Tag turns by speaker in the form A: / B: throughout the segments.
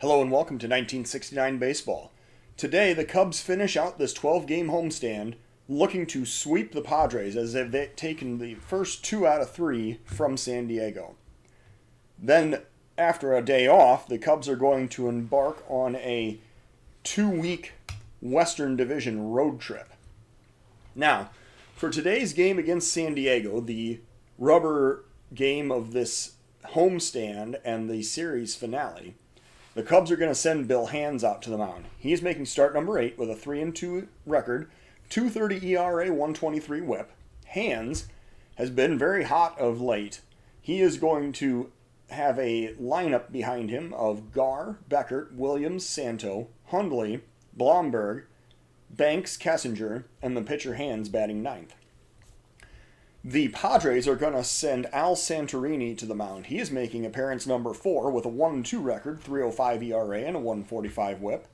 A: Hello and welcome to 1969 Baseball. Today, the Cubs finish out this 12-game homestand looking to sweep the Padres as they've taken the first 2 out of 3 from San Diego. Then, after a day off, the Cubs are going to embark on a 2-week Western Division road trip. Now, for today's game against San Diego, the rubber game of this homestand and the series finale, the Cubs are going to send Bill Hands out to the mound. He's making start number 8 with a 3-2 record, 2.30 ERA, 1.23 WHIP. Hands has been very hot of late. He is going to have a lineup behind him of Gar, Becker, Williams, Santo, Hundley, Blomberg, Banks, Kessinger, and the pitcher Hands batting 9th. The Padres are going to send Al Santorini to the mound. He is making appearance number 4 with a 1-2 record, 3.05 ERA, and a 1.45 WHIP.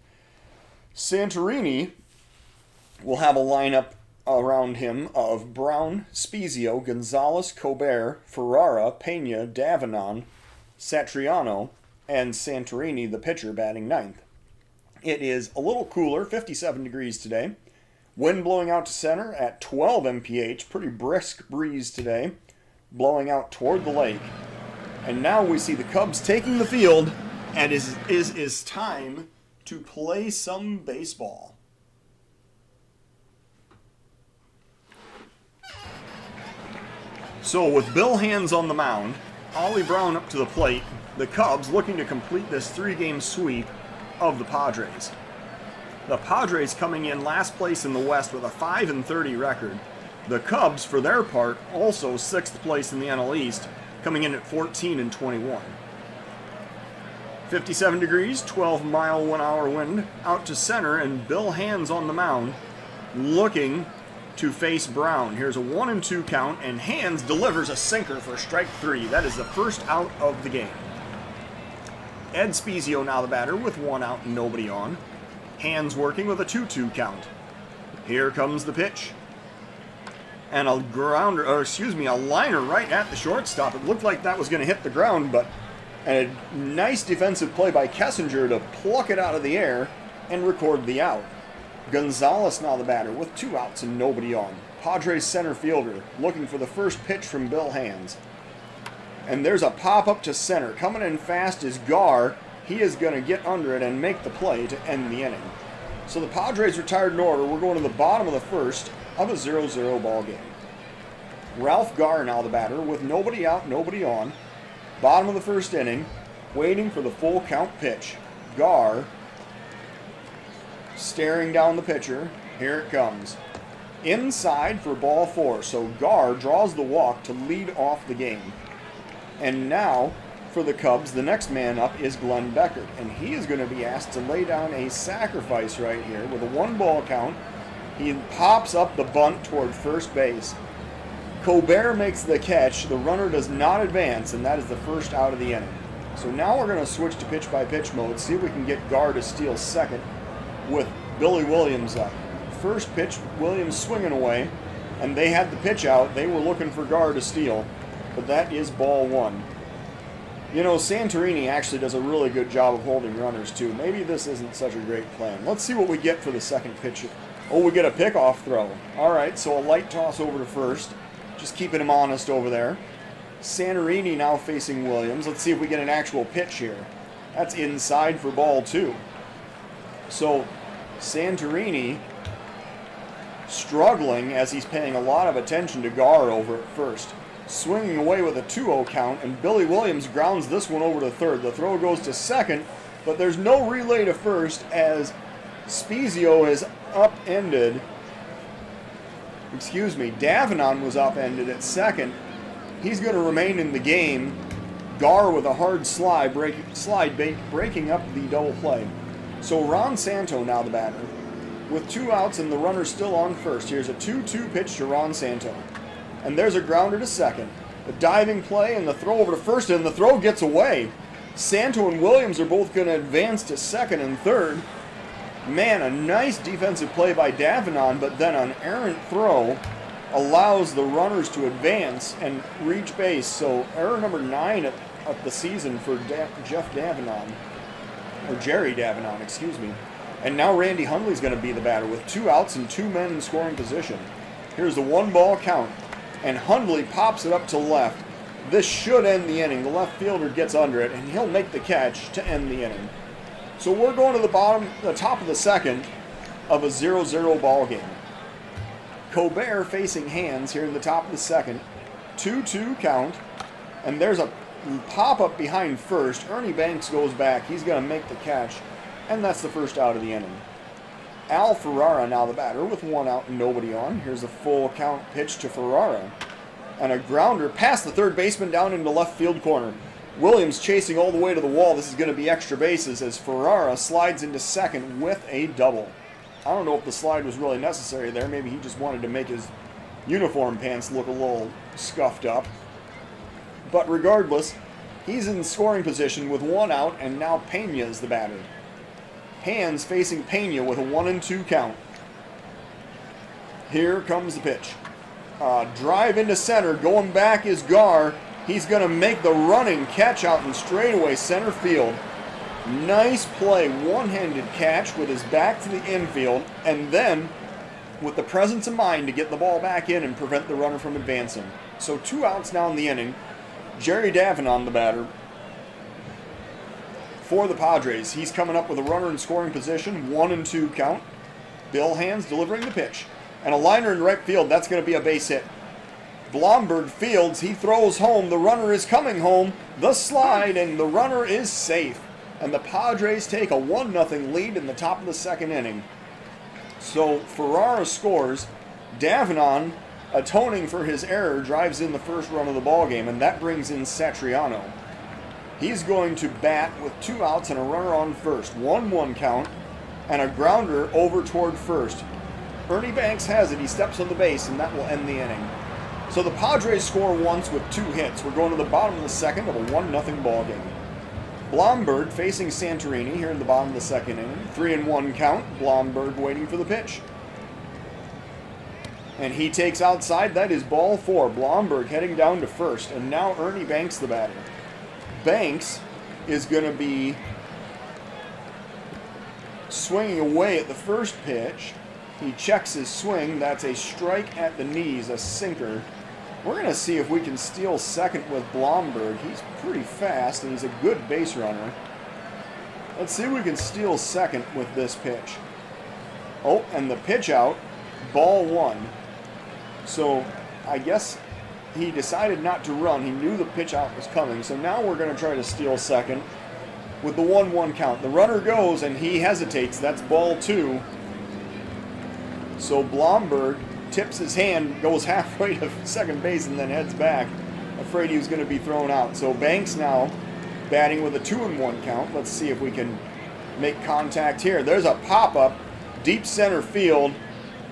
A: Santorini will have a lineup around him of Brown, Spezio, Gonzalez, Colbert, Ferrara, Pena, Davenon, Satriano, and Santorini, the pitcher, batting 9th. It is a little cooler, 57 degrees today. Wind blowing out to center at 12 mph, pretty brisk breeze today, blowing out toward the lake. And now we see the Cubs taking the field, and it is time to play some baseball. So with Bill Hands on the mound, Ollie Brown up to the plate, the Cubs looking to complete this 3-game sweep of the Padres. The Padres coming in last place in the West with a 5-30 record. The Cubs, for their part, also 6th place in the NL East, coming in at 14-21. 57 degrees, 12-mile-an-hour wind out to center, and Bill Hands on the mound looking to face Brown. Here's a 1-2 count, and Hands delivers a sinker for strike 3. That is the first out of the game. Ed Spezio now the batter with 1 out and nobody on. Hands working with a 2-2 count. Here comes the pitch. And a liner right at the shortstop. It looked like that was going to hit the ground, but a nice defensive play by Kessinger to pluck it out of the air and record the out. Gonzalez now the batter with 2 outs and nobody on. Padres center fielder looking for the first pitch from Bill Hands. And there's a pop up to center. Coming in fast is Gar. He is going to get under it and make the play to end the inning. So the Padres retired in order. We're going to the bottom of the first of a 0-0 ball game. Ralph Gar now the batter with nobody out, nobody on. Bottom of the first inning, waiting for the full count pitch. Gar staring down the pitcher. Here it comes. Inside for ball 4. So Gar draws the walk to lead off the game. And now, for the Cubs, the next man up is Glenn Becker, and he is going to be asked to lay down a sacrifice right here with a 1-ball count. He pops up the bunt toward first base. Colbert makes the catch. The runner does not advance, and that is the first out of the inning. So now we're going to switch to pitch-by-pitch mode, see if we can get Gar to steal second with Billy Williams up. First pitch, Williams swinging away, and they had the pitch out. They were looking for Gar to steal, but that is ball 1. You know, Santorini actually does a really good job of holding runners, too. Maybe this isn't such a great plan. Let's see what we get for the second pitch. Oh, we get a pickoff throw. All right, so a light toss over to first. Just keeping him honest over there. Santorini now facing Williams. Let's see if we get an actual pitch here. That's inside for ball 2. So Santorini struggling as he's paying a lot of attention to Gar over at first. Swinging away with a 2-0 count, and Billy Williams grounds this one over to third. The throw goes to second, but there's no relay to first as Spezio is upended. Davenon was upended at second. He's going to remain in the game. Gar with a hard slide breaking up the double play. So Ron Santo now the batter with 2 outs and the runner still on first. Here's a 2-2 pitch to Ron Santo. And there's a grounder to second. A diving play and the throw over to first, and the throw gets away. Santo and Williams are both going to advance to second and third. Man, a nice defensive play by Davenon, but then an errant throw allows the runners to advance and reach base. So error number 9 of the season for Jeff Davenon. or Jerry Davenant, excuse me. And now Randy Hundley's going to be the batter with 2 outs and 2 men in scoring position. Here's the 1-ball count, and Hundley pops it up to left. This should end the inning. The left fielder gets under it, and he'll make the catch to end the inning. So we're going to the top of the second of a 0-0 ball game. Colbert facing Hands here in the top of the second. 2-2 count, and there's a pop-up behind first. Ernie Banks goes back. He's going to make the catch, and that's the first out of the inning. Al Ferrara now the batter with 1 out and nobody on. Here's a full count pitch to Ferrara. And a grounder past the third baseman down into left field corner. Williams chasing all the way to the wall. This is going to be extra bases as Ferrara slides into second with a double. I don't know if the slide was really necessary there. Maybe he just wanted to make his uniform pants look a little scuffed up. But regardless, he's in scoring position with 1 out, and now Pena is the batter. Hands facing Pena with a 1-2 count. Here comes the pitch. Drive into center. Going back is Gar. He's going to make the running catch out in straightaway center field. Nice play, one-handed catch with his back to the infield, and then with the presence of mind to get the ball back in and prevent the runner from advancing. So 2 outs now in the inning. Jerry Davenant the batter for the Padres. He's coming up with a runner in scoring position, 1-2 count. Bill Hands delivering the pitch. And a liner in right field, that's going to be a base hit. Blomberg fields, he throws home, the runner is coming home, the slide, and the runner is safe. And the Padres take a 1-0 lead in the top of the second inning. So Ferrara scores. Davenant, atoning for his error, drives in the first run of the ballgame, and that brings in Satriano. He's going to bat with 2 outs and a runner on first. 1-1 count, and a grounder over toward first. Ernie Banks has it. He steps on the base, and that will end the inning. So the Padres score once with 2 hits. We're going to the bottom of the second of a 1-0 ball game. Blomberg facing Santorini here in the bottom of the second inning. 3-1 count. Blomberg waiting for the pitch. And he takes outside. That is ball 4. Blomberg heading down to first. And now Ernie Banks the batter. Banks is going to be swinging away at the first pitch. He checks his swing. That's a strike at the knees, a sinker. We're going to see if we can steal second with Blomberg. He's pretty fast, and he's a good base runner. Let's see if we can steal second with this pitch. Oh, and the pitch out, ball 1. So I guess he decided not to run. He knew the pitch out was coming. So now we're going to try to steal second with the 1-1 count. The runner goes, and he hesitates. That's ball 2. So Blomberg tips his hand, goes halfway to second base, and then heads back, afraid he was going to be thrown out. So Banks now batting with a 2-1 count. Let's see if we can make contact here. There's a pop-up, deep center field.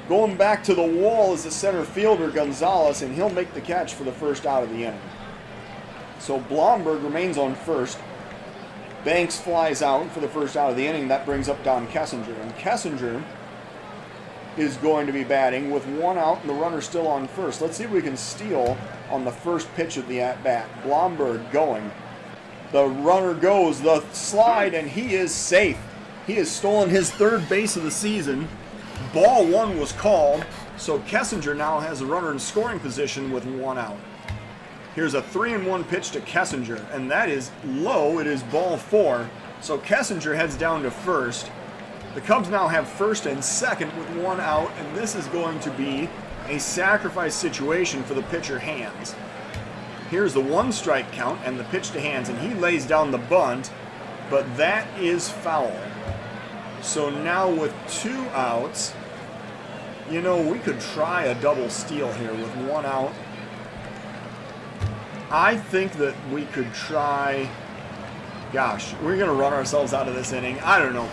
A: Going back to the wall is the center fielder, Gonzalez, and he'll make the catch for the first out of the inning. So Blomberg remains on first. Banks flies out for the first out of the inning. That brings up Don Kessinger. And Kessinger is going to be batting with 1 out and the runner still on first. Let's see if we can steal on the first pitch of the at-bat. Blomberg going. The runner goes, the slide, and he is safe. He has stolen his 3rd base of the season. Ball 1 was called, so Kessinger now has a runner in scoring position with 1 out. Here's a 3-1 pitch to Kessinger, and that is low. It is ball 4. So Kessinger heads down to first. The Cubs now have first and second with 1 out, and this is going to be a sacrifice situation for the pitcher Hands. Here's the 1-strike count and the pitch to Hands, and he lays down the bunt, but that is foul. So now with 2 outs, you know, we could try a double steal here with 1 out. I think that we could try, gosh, we're going to run ourselves out of this inning. I don't know.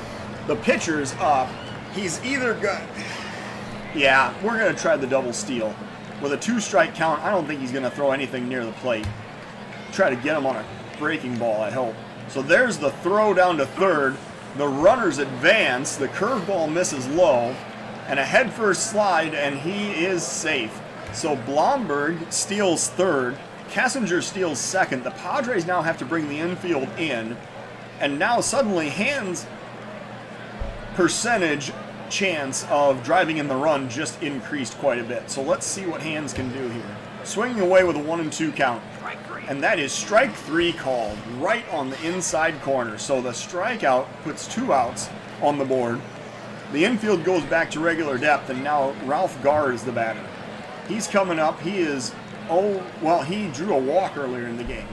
A: The pitcher's up. He's either got... Yeah, we're going to try the double steal. With a 2-strike count, I don't think he's going to throw anything near the plate. Try to get him on a breaking ball, I hope. So there's the throw down to third. The runners advance. The curveball misses low. And a head-first slide, and he is safe. So Blomberg steals third. Kessinger steals second. The Padres now have to bring the infield in. And now suddenly Hand's percentage chance of driving in the run just increased quite a bit. So let's see what Hands can do here. Swinging away with a 1-2 count. And that is strike 3 called right on the inside corner. So the strikeout puts 2 outs on the board. The infield goes back to regular depth, and now Ralph Garr is the batter. He's coming up. He drew a walk earlier in the game.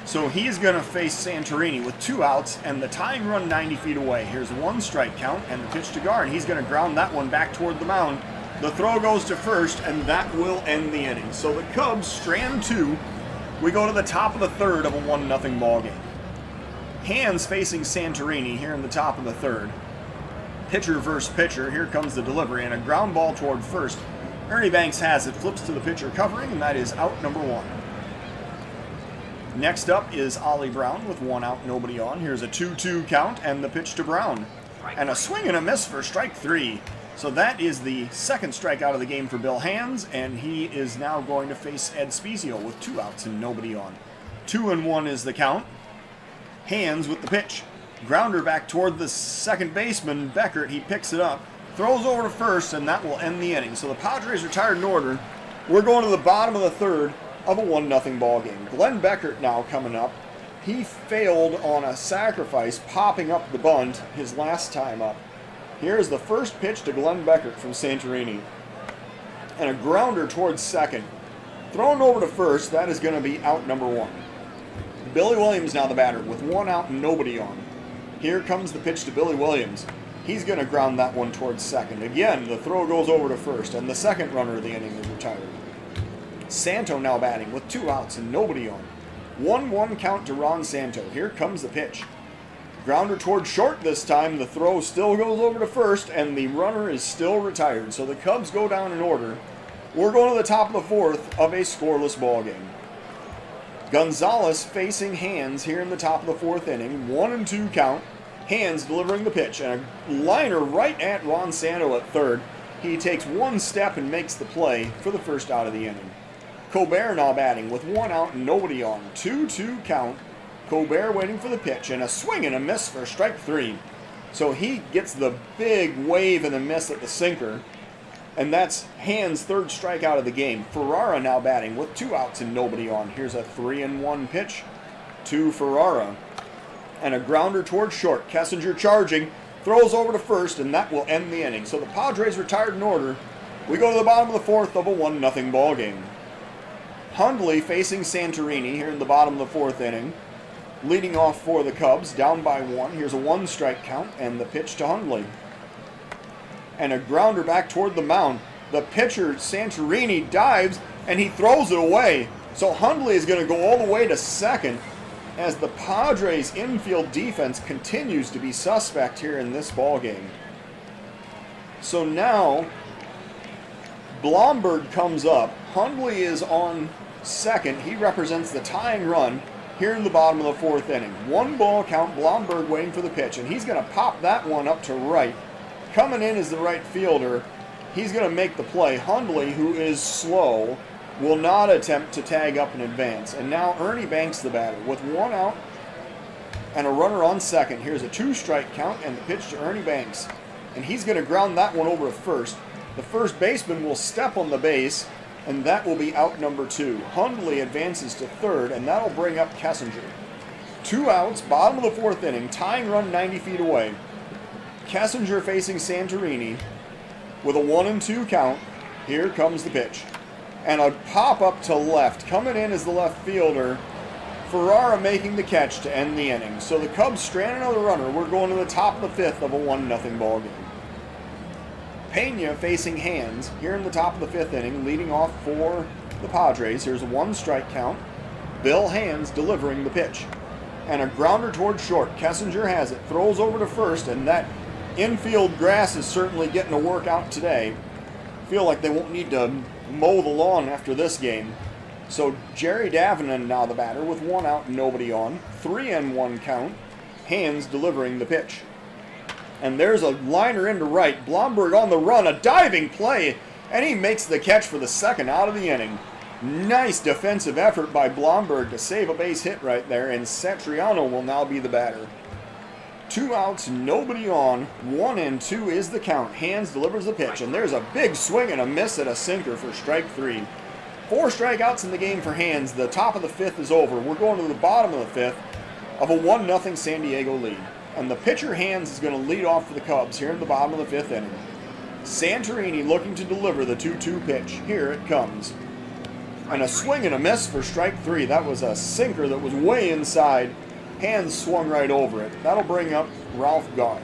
A: So he's going to face Santorini with 2 outs and the tying run 90 feet away. Here's 1 strike count and the pitch to Garr, and he's going to ground that one back toward the mound. The throw goes to first, and that will end the inning. So the Cubs strand 2. We go to the top of the third of a 1-0 ball game. Hands facing Santorini here in the top of the third. Pitcher versus pitcher. Here comes the delivery, and a ground ball toward first. Ernie Banks has it, flips to the pitcher covering, and that is out number 1. Next up is Ollie Brown with 1 out, nobody on. Here's a 2-2 count and the pitch to Brown. And a swing and a miss for strike 3. So that is the second strikeout of the game for Bill Hands, and he is now going to face Ed Spezio with 2 outs and nobody on. 2-1 is the count. Hands with the pitch. Grounder back toward the second baseman, Becker. He picks it up, throws over to first, and that will end the inning. So the Padres retired in order. We're going to the bottom of the third of a 1-0 ball game. Glenn Becker now coming up. He failed on a sacrifice, popping up the bunt his last time up. Here's the first pitch to Glenn Becker from Santorini. And a grounder towards second. Thrown over to first, that is going to be out number 1. Billy Williams now the batter with 1 out and nobody on. Here comes the pitch to Billy Williams. He's going to ground that one towards second. Again, the throw goes over to first, and the second runner of the inning is retired. Santo now batting with 2 outs and nobody on. 1-1 count to Ron Santo. Here comes the pitch. Grounder towards short this time. The throw still goes over to first, and the runner is still retired. So the Cubs go down in order. We're going to the top of the fourth of a scoreless ball game. Gonzalez facing Hands here in the top of the fourth inning. 1-2 count. Hands delivering the pitch, and a liner right at Ron Santo at third. He takes 1 step and makes the play for the first out of the inning. Colbert now batting with 1 out and nobody on. 2-2 count. Colbert waiting for the pitch, and a swing and a miss for strike 3. So he gets the big wave and a miss at the sinker, and that's Hands' third strikeout of the game. Ferrara now batting with 2 outs and nobody on. Here's a 3-1 pitch to Ferrara, and a grounder towards short. Kessinger charging, throws over to first, and that will end the inning. So the Padres retired in order. We go to the bottom of the fourth of a 1-0 ball game. Hundley facing Santorini here in the bottom of the fourth inning. Leading off for the Cubs, down by 1. Here's a 1-strike count and the pitch to Hundley. And a grounder back toward the mound. The pitcher, Santorini, dives and he throws it away. So Hundley is going to go all the way to second as the Padres' infield defense continues to be suspect here in this ball game. So now Blomberg comes up. Hundley is on second. He represents the tying run here in the bottom of the fourth inning. 1-ball count, Blomberg waiting for the pitch, and he's going to pop that one up to right. Coming in is the right fielder. He's going to make the play. Hundley, who is slow, will not attempt to tag up in advance. And now Ernie Banks the batter with 1 out and a runner on second. Here's a 2-strike count and the pitch to Ernie Banks. And he's going to ground that one over to first. The first baseman will step on the base, and that will be out number 2. Hundley advances to third, and that'll bring up Kessinger. 2 outs, bottom of the fourth inning, tying run 90 feet away. Kessinger facing Santorini with a 1-2 count. Here comes the pitch. And a pop-up to left. Coming in is the left fielder. Ferrara making the catch to end the inning. So the Cubs strand another runner. We're going to the top of the fifth of a 1-0 ball game. Pena facing Hands here in the top of the fifth inning, leading off for the Padres. Here's a 1-strike count. Bill Hands delivering the pitch. And a grounder towards short. Kessinger has it, throws over to first, and that infield grass is certainly getting a workout today. Feel like they won't need to mow the lawn after this game. So Jerry Davenant now the batter with 1 out and nobody on. 3-1 count. Hands delivering the pitch. And there's a liner into right. Blomberg on the run, a diving play, and he makes the catch for the second out of the inning. Nice defensive effort by Blomberg to save a base hit right there, and Satriano will now be the batter. 2 outs, nobody on. 1-2 is the count. Hands delivers the pitch, and there's a big swing and a miss at a sinker for strike 3. 4 strikeouts in the game for Hands. The top of the 5th is over. We're going to the bottom of the 5th of a 1-0 San Diego lead. And the pitcher Hands is going to lead off for the Cubs here in the bottom of the 5th inning. Santorini looking to deliver the 2-2 pitch. Here it comes. And a swing and a miss for strike 3. That was a sinker that was way inside. Hands swung right over it. That'll bring up Ralph Garr.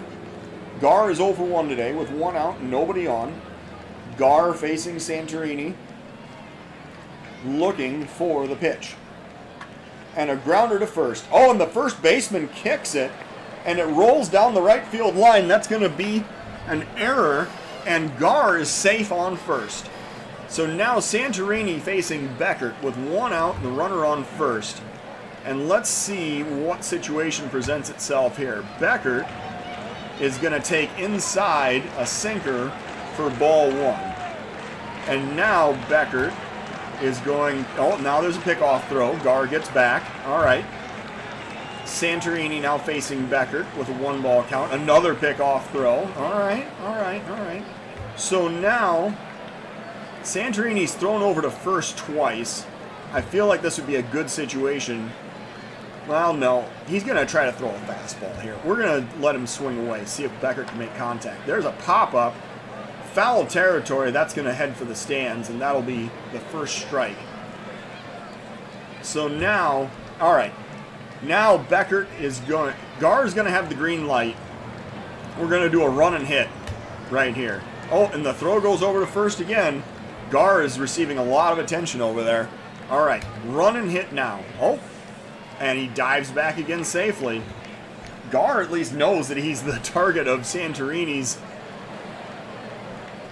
A: Garr is 0-for-1 today with 1 out and nobody on. Garr facing Santorini, looking for the pitch. And a grounder to first. Oh, and the first baseman kicks it, and it rolls down the right field line. That's going to be an error, and Garr is safe on first. So now Santorini facing Becker with 1 out and the runner on first. And let's see what situation presents itself here. Becker is going to take inside a sinker for ball 1. And now Becker is going, oh, now there's a pickoff throw. Garr gets back. All right. Santorini now facing Becker with a 1-ball count. Another pickoff throw. All right. So now Santorini's thrown over to first twice. I feel like this would be a good situation. Well, no. He's going to try to throw a fastball here. We're going to let him swing away, see if Becker can make contact. There's a pop-up. Foul territory. That's going to head for the stands, and that'll be the first strike. So now, all right. Now Becker is going, Garr is going to have the green light. We're going to do a run and hit right here. Oh, and the throw goes over to first again. Garr is receiving a lot of attention over there. All right, run and hit now. Oh, and he dives back again safely. Garr at least knows that he's the target of Santorini's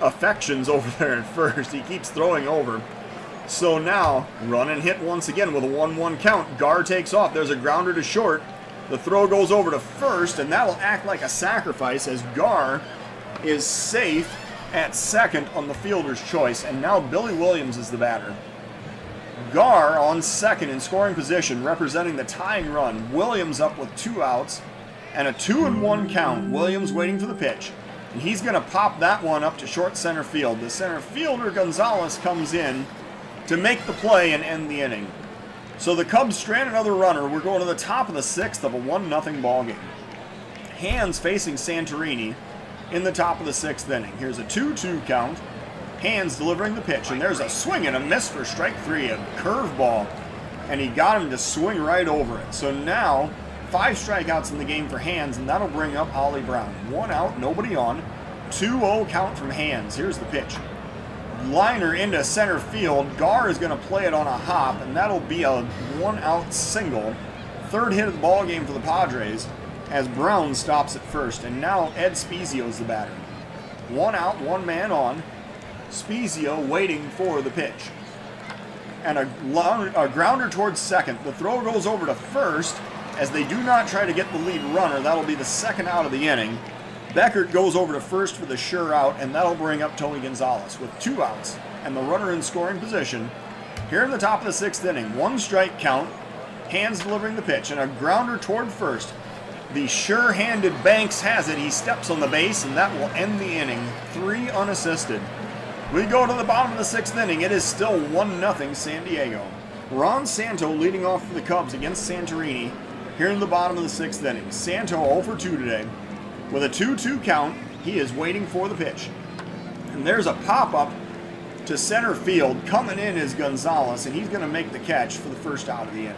A: affections over there at first. He keeps throwing over. So now, run and hit once again with a 1-1 count. Garr takes off. There's a grounder to short. The throw goes over to first, and that'll act like a sacrifice as Garr is safe at second on the fielder's choice. And now Billy Williams is the batter. Garr on second in scoring position, representing the tying run. Williams up with 2 outs and a 2-1 count. Williams waiting for the pitch. And he's going to pop that one up to short center field. The center fielder, Gonzalez, comes in to make the play and end the inning. So the Cubs strand another runner. We're going to the top of the 6th of a 1-0 ball game. Hands facing Santorini in the top of the 6th inning. Here's a 2-2 count. Hands delivering the pitch, and there's a swing and a miss for strike 3, a curveball, and he got him to swing right over it. So now 5 strikeouts in the game for Hands, and that'll bring up Ollie Brown. 1 out, nobody on. 2-0 count from Hands. Here's the pitch. Liner into center field. Garr is going to play it on a hop, and that'll be a 1-out single. 3rd hit of the ball game for the Padres as Brown stops at first. And now Ed Spezio is the batter. 1 out, 1 man on. Spezio waiting for the pitch. And a grounder towards second. The throw goes over to first as they do not try to get the lead runner. That'll be the 2nd out of the inning. Becker goes over to first for the sure out, and that'll bring up Tony Gonzalez with 2 outs and the runner in scoring position. Here in the top of the 6th inning, 1 strike count. Hands delivering the pitch, and a grounder toward first. The sure-handed Banks has it. He steps on the base, and that will end the inning. 3 unassisted. We go to the bottom of the 6th inning. It is still 1-0 San Diego. Ron Santo leading off for the Cubs against Santorini here in the bottom of the 6th inning. Santo 0-for-2 today. With a 2-2 count, he is waiting for the pitch. And there's a pop-up to center field. Coming in is Gonzalez, and he's going to make the catch for the 1st out of the inning.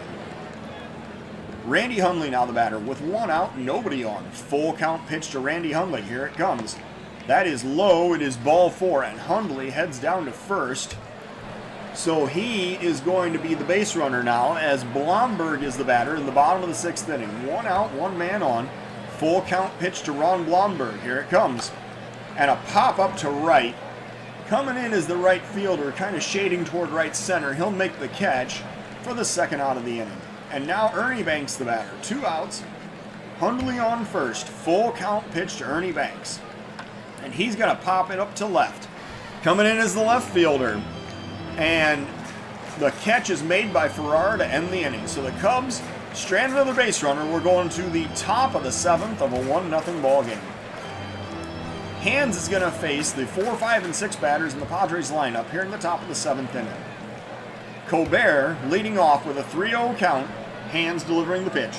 A: Randy Hundley now the batter with 1 out, nobody on. Full count pitch to Randy Hundley. Here it comes. That is low. It is ball 4, and Hundley heads down to first. So he is going to be the base runner now as Blomberg is the batter in the bottom of the 6th inning. 1 out, 1 man on. Full count pitch to Ron Blomberg. Here it comes. And a pop up to right. Coming in is the right fielder, kind of shading toward right center. He'll make the catch for the 2nd out of the inning. And now Ernie Banks the batter. 2 outs. Hundley on first. Full count pitch to Ernie Banks. And he's going to pop it up to left. Coming in is the left fielder. And The catch is made by Ferrara to end the inning. So the Cubs stranded another base runner. We're going to the top of the 7th of a 1-0 ball game. Hands is going to face the 4, 5, and 6 batters in the Padres lineup here in the top of the 7th inning. Colbert leading off with a 3-0 count. Hands delivering the pitch.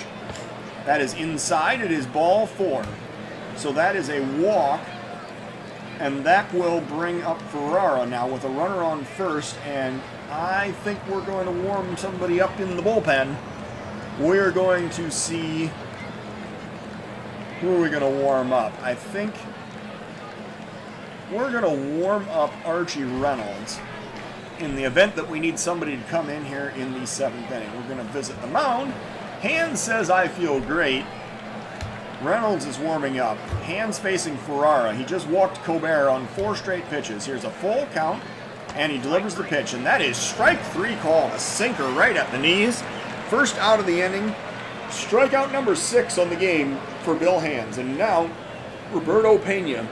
A: That is inside. It is ball 4. So that is a walk. And that will bring up Ferrara now with a runner on first. And I think we're going to warm somebody up in the bullpen. We're going to see... Who are we going to warm up? I think we're going to warm up Archie Reynolds in the event that we need somebody to come in here in the 7th inning. We're going to visit the mound. Hands says, I feel great. Reynolds is warming up. Hands facing Ferrara. He just walked Colbert on 4 straight pitches. Here's a full count, and he delivers the pitch. And that is strike 3 called. A sinker right at the knees. First out of the inning. Strikeout number 6 on the game for Bill Hands. And now, Roberto Pena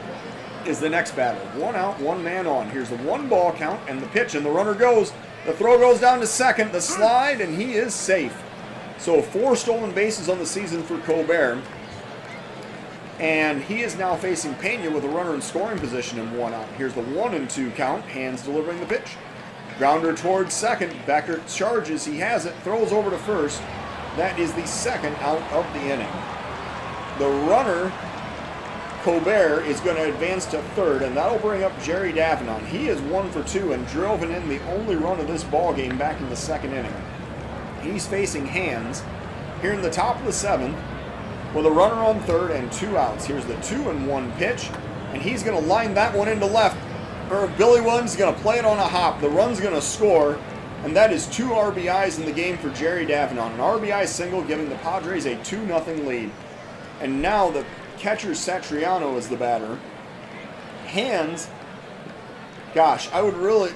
A: is the next batter. 1 out, 1 man on. Here's the 1-ball count and the pitch, and the runner goes. The throw goes down to second, the slide, and he is safe. So 4 stolen bases on the season for Colbert. And he is now facing Pena with a runner in scoring position and 1 out. Here's the 1-2 count. Hands delivering the pitch. Grounder towards second. Becker charges. He has it. Throws over to first. That is the 2nd out of the inning. The runner, Colbert, is going to advance to 3rd, and that'll bring up Jerry Davenant. He is 1 for 2 and drove in the only run of this ball game back in the 2nd inning. He's facing Hands here in the top of the 7th with a runner on 3rd and 2 outs. Here's the 2-1 pitch, and he's going to line that one into left. Billy Williams is going to play it on a hop. The run's going to score, and that is 2 RBIs in the game for Jerry Davenant. An RBI single giving the Padres a 2-0 lead. And now the catcher Satriano is the batter. Hands, gosh, I would really...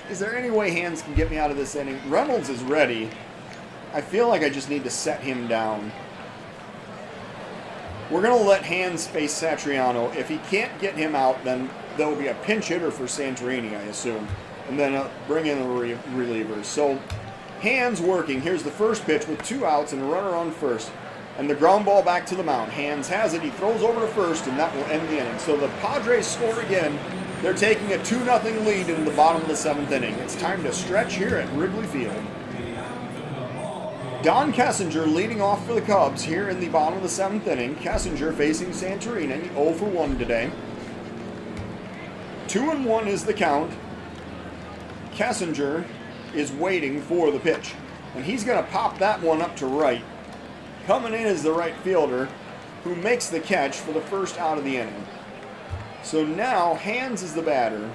A: Is there any way Hands can get me out of this inning? Reynolds is ready. I feel like I just need to set him down. We're going to let Hands face Satriano. If he can't get him out, then there will be a pinch hitter for Santorini, I assume. And then bring in the relievers. So, Hands working. Here's the first pitch with 2 outs and a runner on first. And the ground ball back to the mound. Hands has it. He throws over to first, and that will end the inning. So the Padres score again. They're taking a 2-0 lead in the bottom of the 7th inning. It's time to stretch here at Wrigley Field. Don Kessinger leading off for the Cubs here in the bottom of the 7th inning. Kessinger facing Santorini, 0 for 1 today. 2-1 is the count. Kessinger is waiting for the pitch, and he's going to pop that one up to right. Coming in is the right fielder, who makes the catch for the first out of the inning. So now Hands is the batter,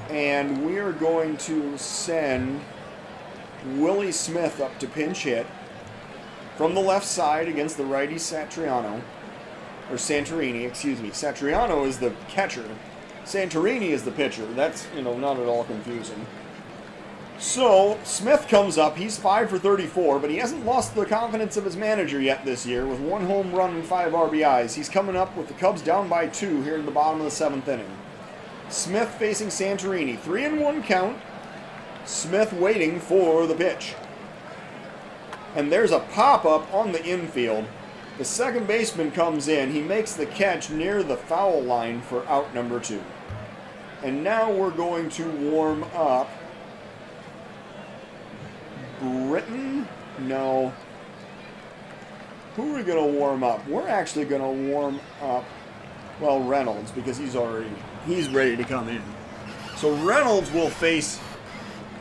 A: and we are going to send Willie Smith up to pinch hit from the left side against the righty Satriano, or Santorini, excuse me. Satriano is the catcher. Santorini is the pitcher. That's, not at all confusing. So, Smith comes up. He's 5 for 34, but he hasn't lost the confidence of his manager yet this year with 1 home run and 5 RBIs. He's coming up with the Cubs down by 2 here in the bottom of the 7th inning. Smith facing Santorini. 3-1 count. Smith waiting for the pitch. And there's a pop-up on the infield. The second baseman comes in. He makes the catch near the foul line for out number 2. And now we're going to warm up Britton? No. Who are we going to warm up? We're actually going to warm up, Reynolds, because he's ready to come in. So Reynolds will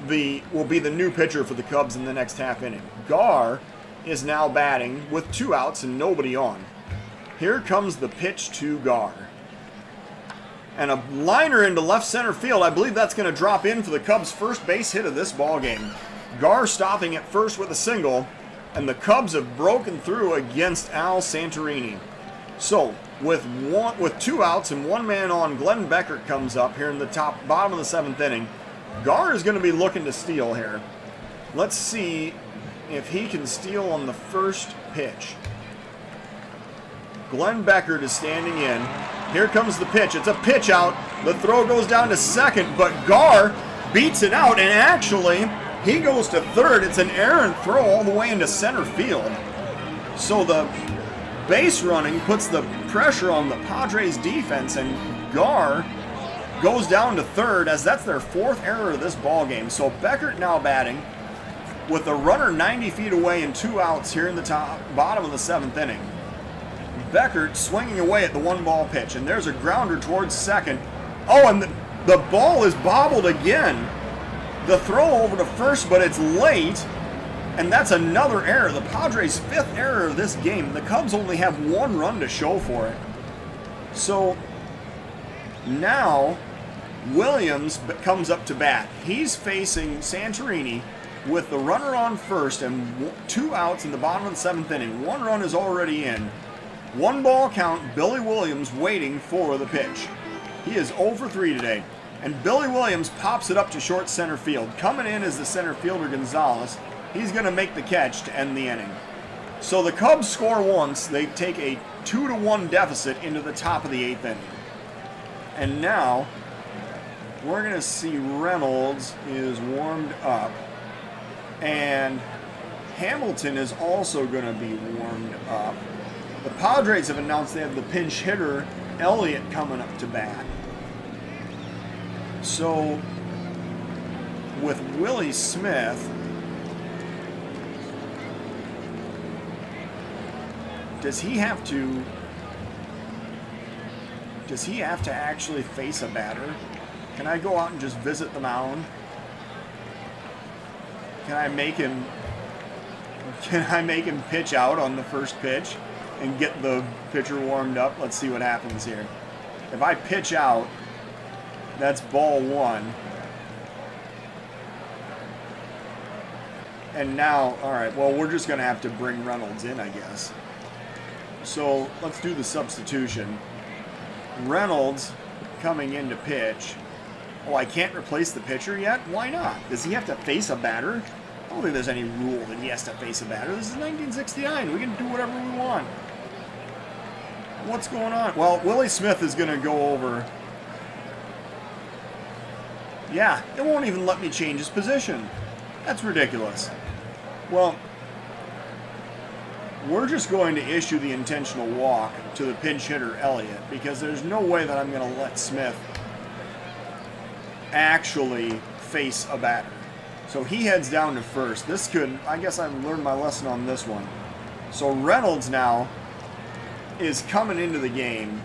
A: be the new pitcher for the Cubs in the next half inning. Gar is now batting with 2 outs and nobody on. Here comes the pitch to Gar. And a liner into left center field. I believe that's going to drop in for the Cubs' first base hit of this ballgame. Gar stopping at first with a single, and the Cubs have broken through against Al Santorini. So, with 2 outs and 1 man on, Glenn Becker comes up here in the bottom of the 7th inning. Gar is going to be looking to steal here. Let's see if he can steal on the first pitch. Glenn Becker is standing in. Here comes the pitch. It's a pitch out. The throw goes down to second, but Gar beats it out, and actually He goes to third. It's an errant throw all the way into center field. So the base running puts the pressure on the Padres defense, and Gar goes down to third, as that's their fourth error of this ball game. So Becker now batting with the runner 90 feet away and 2 outs here in the bottom of the 7th inning. Becker swinging away at the 1-ball pitch, and there's a grounder towards second. Oh, and the ball is bobbled again. The throw over to first, but it's late, and that's another error. The Padres' 5th error of this game. The Cubs only have 1 run to show for it. So now Williams comes up to bat. He's facing Santorini with the runner on first and 2 outs in the bottom of the 7th inning. 1 run is already in. 1-ball count, Billy Williams waiting for the pitch. He is 0 for 3 today. And Billy Williams pops it up to short center field. Coming in is the center fielder Gonzalez. He's going to make the catch to end the inning. So the Cubs score once. They take a 2-1 deficit into the top of the 8th inning. And now we're going to see Reynolds is warmed up. And Hamilton is also going to be warmed up. The Padres have announced they have the pinch hitter Elliott coming up to bat. So, with Willie Smith, does he have to actually face a batter? Can I go out and just visit the mound? Can I make him pitch out on the first pitch and get the pitcher warmed up? Let's see what happens here. If I pitch out, that's ball 1. And now, all right, well, we're just going to have to bring Reynolds in, I guess. So let's do the substitution. Reynolds coming in to pitch. Oh, I can't replace the pitcher yet? Why not? Does he have to face a batter? I don't think there's any rule that he has to face a batter. This is 1969. We can do whatever we want. What's going on? Well, Willie Smith is going to go over. Yeah, it won't even let me change his position. That's ridiculous. Well, we're just going to issue the intentional walk to the pinch hitter Elliott, because there's no way that I'm going to let Smith actually face a batter. So he heads down to first. This could, I guess I've learned my lesson on this one. So Reynolds now is coming into the game.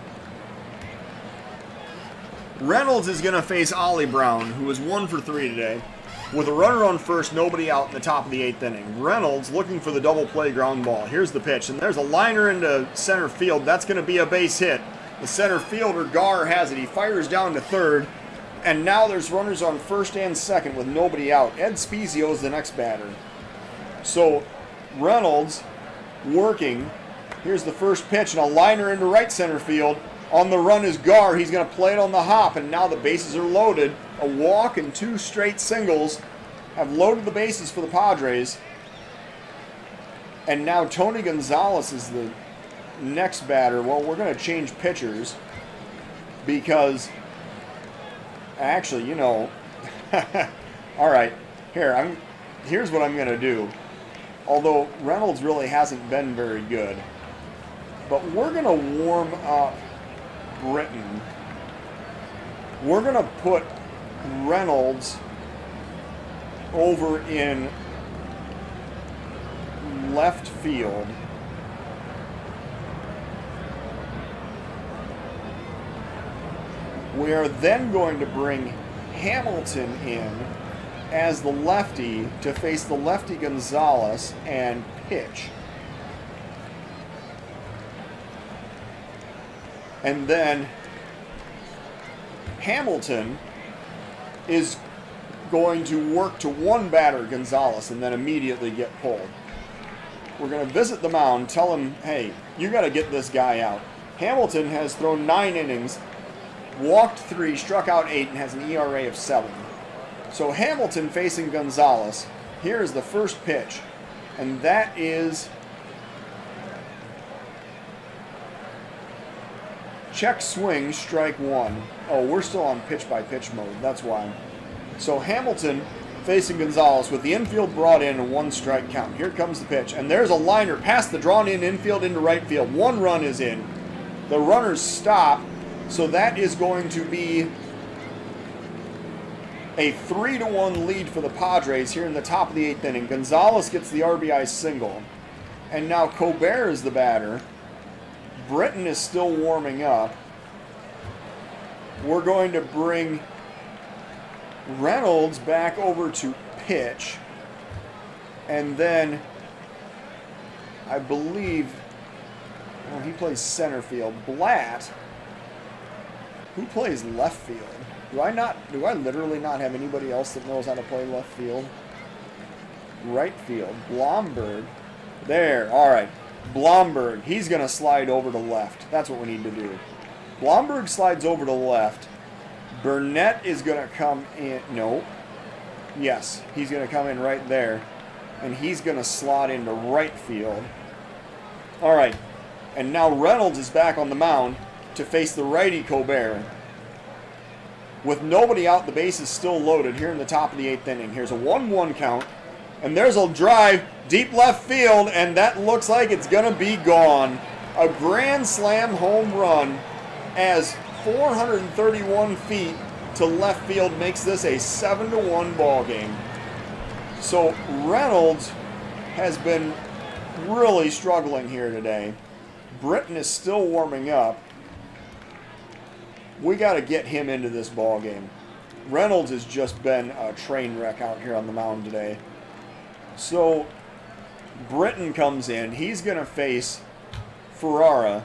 A: Reynolds is going to face Ollie Brown, who is 1 for 3 today, with a runner on first, nobody out in the top of the 8th inning. Reynolds looking for the double play ground ball. Here's the pitch, and there's a liner into center field. That's going to be a base hit. The center fielder, Gar, has it. He fires down to third, and now there's runners on first and second with nobody out. Ed Spezio is the next batter. So Reynolds working. Here's the first pitch, and a liner into right center field. On the run is Gar. He's going to play it on the hop, and now the bases are loaded. A walk and 2 straight singles have loaded the bases for the Padres. And now Tony Gonzalez is the next batter. Well, we're going to change pitchers because, actually, you know, all right, here's what I'm going to do. Although Reynolds really hasn't been very good, but we're going to warm up Britton. We're going to put Reynolds over in left field. We are then going to bring Hamilton in as the lefty to face the lefty Gonzalez and pitch. And then Hamilton is going to work to one batter, Gonzalez, and then immediately get pulled. We're going to visit the mound, tell him, hey, you got to get this guy out. Hamilton has thrown 9 innings, walked 3, struck out 8, and has an ERA of 7. So Hamilton facing Gonzalez. Here is the first pitch, and that is check swing, strike 1. Oh, we're still on pitch-by-pitch mode. That's why. So Hamilton facing Gonzalez with the infield brought in and 1 strike count. Here comes the pitch, and there's a liner past the drawn in infield into right field. 1 run is in. The runners stop, so that is going to be a 3-1 lead for the Padres here in the top of the 8th inning. Gonzalez gets the RBI single, and now Colbert is the batter. Britton is still warming up. We're going to bring Reynolds back over to pitch, and then I believe he plays center field. Blatt, who plays left field? Do I literally not have anybody else that knows how to play left field? Right field. Blomberg. There. All right. Blomberg. He's going to slide over to left. That's what we need to do. Blomberg slides over to left. Burnett is going to come in. No. Yes. He's going to come in right there. And he's going to slot into right field. All right. And now Reynolds is back on the mound to face the righty Colbert. With nobody out, the base is still loaded here in the top of the 8th inning. Here's a 1-1 count. And there's a drive deep left field, and that looks like it's going to be gone. A grand slam home run as 431 feet to left field makes this a 7-1 ball game. So Reynolds has been really struggling here today. Britton is still warming up. We got to get him into this ball game. Reynolds has just been a train wreck out here on the mound today. So Britton comes in. He's going to face Ferrara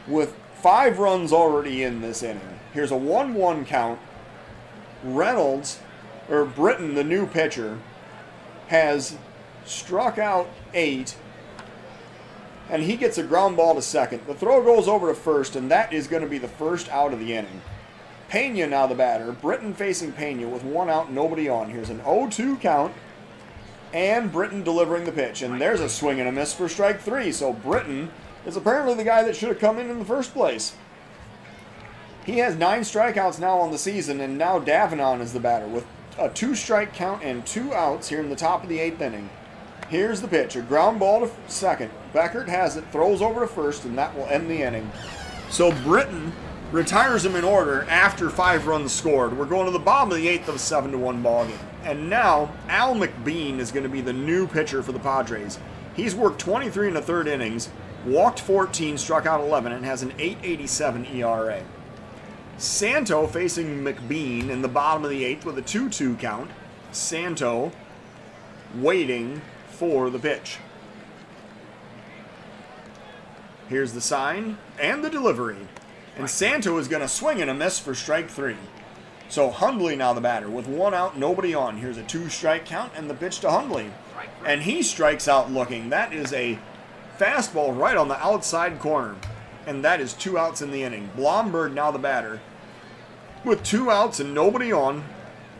A: with 5 runs already in this inning. Here's a 1-1 count. Britton, the new pitcher, has struck out 8. And he gets a ground ball to second. The throw goes over to first, and that is going to be the first out of the inning. Pena now the batter. Britton facing Pena with 1 out, nobody on. Here's an 0-2 count. And Britton delivering the pitch. And there's a swing and a miss for strike 3. So Britton is apparently the guy that should have come in the first place. He has 9 strikeouts now on the season, and now Davenon is the batter with a 2-strike count and 2 outs here in the top of the 8th inning. Here's the pitch, a ground ball to second. Becker has it, throws over to first, and that will end the inning. So Britton retires him in order after 5 runs scored. We're going to the bottom of the 8th of a 7-1 ball game. And now Al McBean is going to be the new pitcher for the Padres. He's worked 23 1/3 innings, walked 14, struck out 11, and has an 8.87 ERA. Santo facing McBean in the bottom of the 8th with a 2-2 count. Santo waiting for the pitch. Here's the sign and the delivery. And Santo is going to swing and a miss for strike 3. So Hundley now the batter with 1 out, nobody on. Here's a 2-strike count and the pitch to Hundley. And he strikes out looking. That is a fastball right on the outside corner. And that is 2 outs in the inning. Blomberg now the batter with 2 outs and nobody on.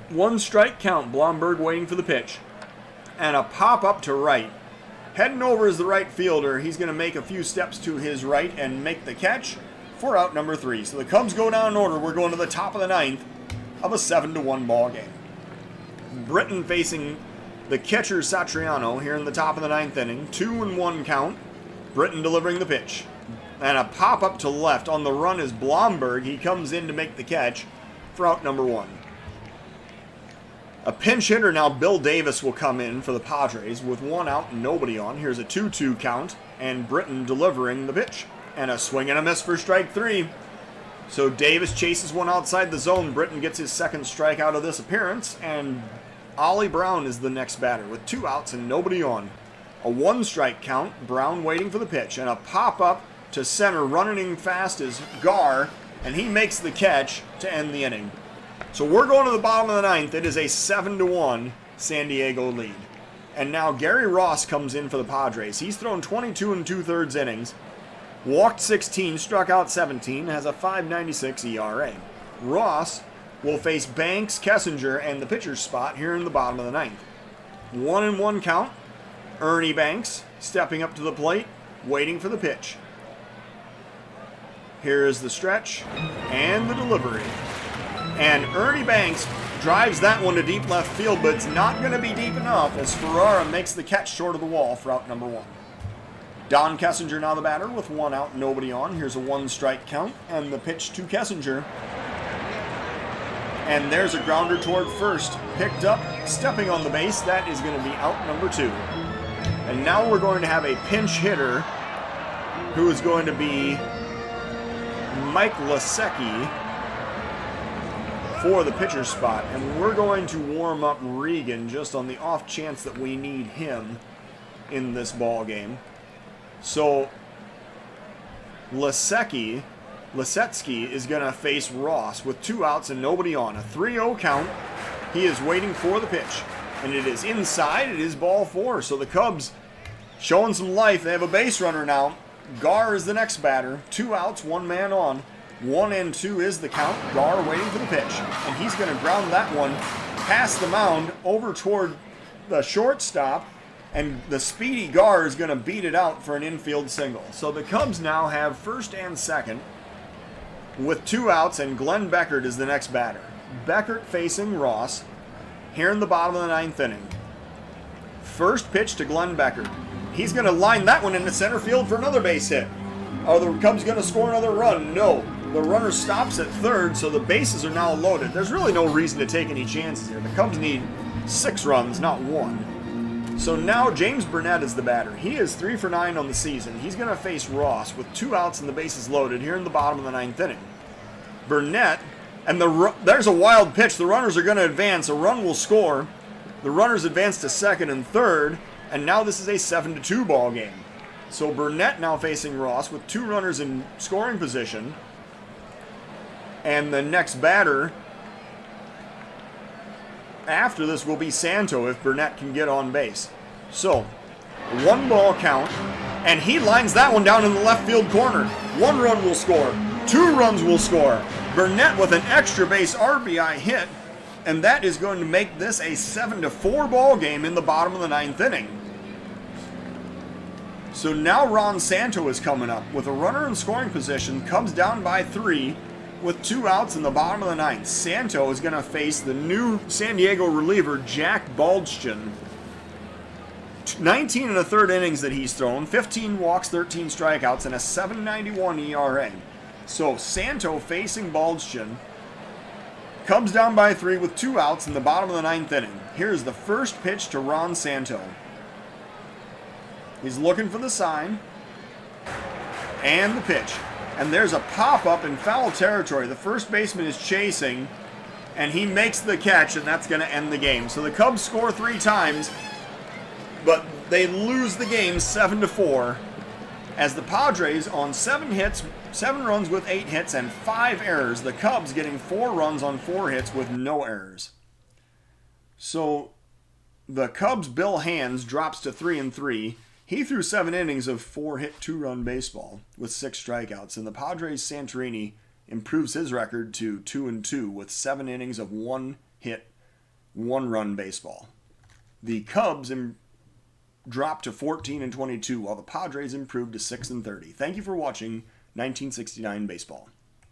A: 1-strike count. Blomberg waiting for the pitch. And a pop up to right. Heading over is the right fielder. He's going to make a few steps to his right and make the catch for out number 3. So the Cubs go down in order. We're going to the top of the 9th of a 7-1 ball game. Britton facing the catcher Satriano here in the top of the 9th inning. 2-1 count. Britton delivering the pitch. And a pop up to left. On the run is Blomberg. He comes in to make the catch for out number 1. A pinch hitter now, Bill Davis, will come in for the Padres with 1 out and nobody on. Here's a 2-2 count, and Britton delivering the pitch. And a swing and a miss for strike 3. So Davis chases one outside the zone. Britton gets his 2nd strikeout of this appearance, and Ollie Brown is the next batter with 2 outs and nobody on. A 1-strike count, Brown waiting for the pitch, and a pop-up to center, running in fast is Gar, and he makes the catch to end the inning. So we're going to the bottom of the 9th. It is a 7-1 San Diego lead. And now Gary Ross comes in for the Padres. He's thrown 22 2/3 innings, walked 16, struck out 17, has a 5.96 ERA. Ross will face Banks, Kessinger, and the pitcher's spot here in the bottom of the 9th. 1-1 count. Ernie Banks stepping up to the plate, waiting for the pitch. Here is the stretch and the delivery. And Ernie Banks drives that one to deep left field, but it's not going to be deep enough as Ferrara makes the catch short of the wall for out number 1. Don Kessinger now the batter with 1 out, nobody on. Here's a 1-strike count, and the pitch to Kessinger. And there's a grounder toward first. Picked up, stepping on the base. That is going to be out number 2. And now we're going to have a pinch hitter who is going to be Mike Lasecki for the pitcher spot. And we're going to warm up Regan just on the off chance that we need him in this ball game. So Lasecki is going to face Ross with 2 outs and nobody on. A 3-0 count. He is waiting for the pitch. And it is inside. It is ball 4. So the Cubs showing some life. They have a base runner now. Gar is the next batter. 2 outs, 1 man on. 1-2 is the count. Gar waiting for the pitch. And he's going to ground that one past the mound over toward the shortstop. And the speedy Gar is going to beat it out for an infield single. So the Cubs now have first and second with 2 outs, and Glenn Becker is the next batter. Becker facing Ross here in the bottom of the 9th inning. First pitch to Glenn Becker. He's going to line that one into center field for another base hit. Are the Cubs going to score another run? No. The runner stops at third, so the bases are now loaded. There's really no reason to take any chances here. The Cubs need 6 runs, not 1. So now James Burnett is the batter. He is 3 for 9 on the season. He's going to face Ross with 2 outs and the bases loaded here in the bottom of the 9th inning. Burnett, and there's a wild pitch. The runners are going to advance. A run will score. The runners advance to second and third, and now this is a 7-2 ball game. So Burnett now facing Ross with 2 runners in scoring position. And the next batter after this will be Santo if Burnett can get on base. So, 1 ball count, and he lines that one down in the left field corner. 1 run will score. 2 runs will score. Burnett with an extra base RBI hit, and that is going to make this a 7-4 ball game in the bottom of the 9th inning. So now Ron Santo is coming up with a runner in scoring position, Cubs down by 3 with 2 outs in the bottom of the 9th. Santo is going to face the new San Diego reliever, Jack Baldschun. 19 1/3 innings that he's thrown, 15 walks, 13 strikeouts, and a 7.91 ERA. So Santo facing Baldschun. Cubs down by 3 with 2 outs in the bottom of the 9th inning. Here's the first pitch to Ron Santo. He's looking for the sign. And the pitch. And there's a pop-up in foul territory. The first baseman is chasing, and he makes the catch, and that's going to end the game. So the Cubs score 3 times, but they lose the game 7-4, as the Padres on 7 hits, 7 runs with 8 hits, and 5 errors. The Cubs getting 4 runs on 4 hits with no errors. So the Cubs' Bill Hands drops to 3-3. He threw 7 innings of 4-hit, 2-run baseball with 6 strikeouts, and the Padres' Santorini improves his record to 2-2 with 7 innings of 1-hit, 1-run baseball. The Cubs dropped to 14-22, while the Padres improved to 6-30. Thank you for watching 1969 Baseball.